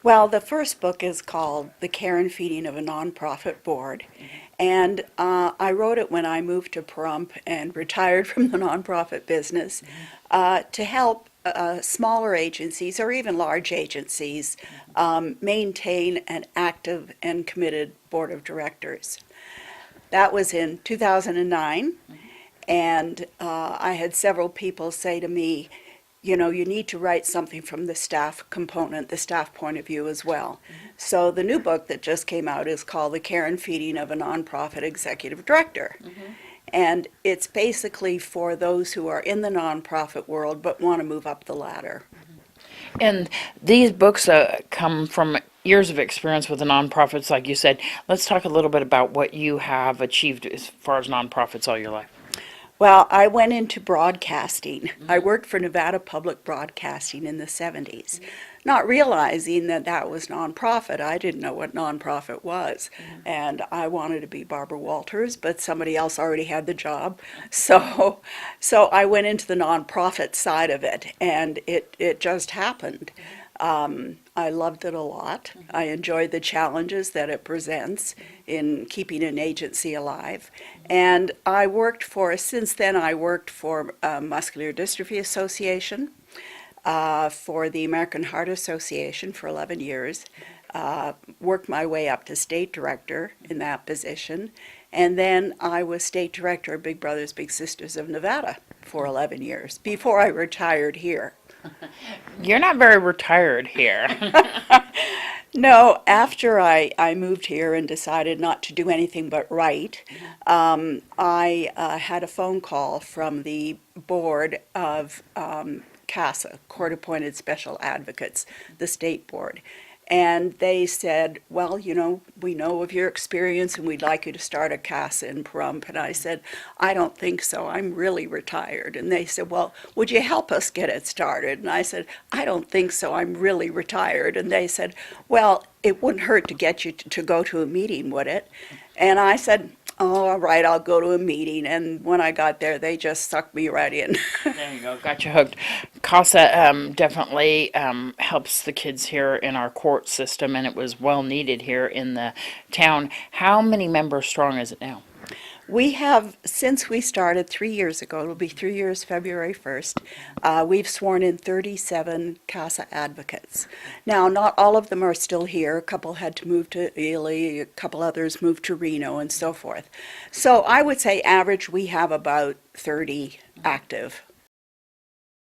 Well, the first book is called The Care and Feeding of a Nonprofit Board. And I wrote it when I moved to Pahrump and retired from the nonprofit business to help smaller agencies or even large agencies maintain an active and committed board of directors. That was in 2009, and I had several people say to me, you know, you need to write something from the staff component, the staff point of view as well. So the new book that just came out is called The Care and Feeding of a Nonprofit Executive Director. And it's basically for those who are in the nonprofit world but want to move up the ladder. And these books come from years of experience with the nonprofits, like you said. Let's talk a little bit about what you have achieved as far as nonprofits all your life. Well, I went into broadcasting. I worked for Nevada Public Broadcasting in the 70s, not realizing that that was nonprofit. I didn't know what nonprofit was. And I wanted to be Barbara Walters, but somebody else already had the job. So I went into the nonprofit side of it, and it just happened. I loved it a lot. I enjoyed the challenges that it presents in keeping an agency alive. And since then, I worked for Muscular Dystrophy Association, for the American Heart Association for 11 years, worked my way up to state director in that position. And then I was state director of Big Brothers Big Sisters of Nevada for 11 years before I retired here. You're not very retired here. No, after I moved here and decided not to do anything but write, I had a phone call from the board of CASA, Court Appointed Special Advocates, the state board. And they said, well, you know, we know of your experience and we'd like you to start a CASA in Pahrump. And I said, I don't think so. I'm really retired. And they said, well, would you help us get it started? And I said, I don't think so. I'm really retired. And they said, well, it wouldn't hurt to get you to go to a meeting, would it? And I said, oh, all right, I'll go to a meeting. And when I got there, they just sucked me right in. There you go, got you hooked. CASA definitely helps the kids here in our court system, and it was well needed here in the town. How many members strong is it now? We have, since we started 3 years ago, it'll be 3 years February 1st, we've sworn in 37 CASA advocates. Now, not all of them are still here. A couple had to move to Ely, a couple others moved to Reno, and so forth. So I would say average, we have about 30 active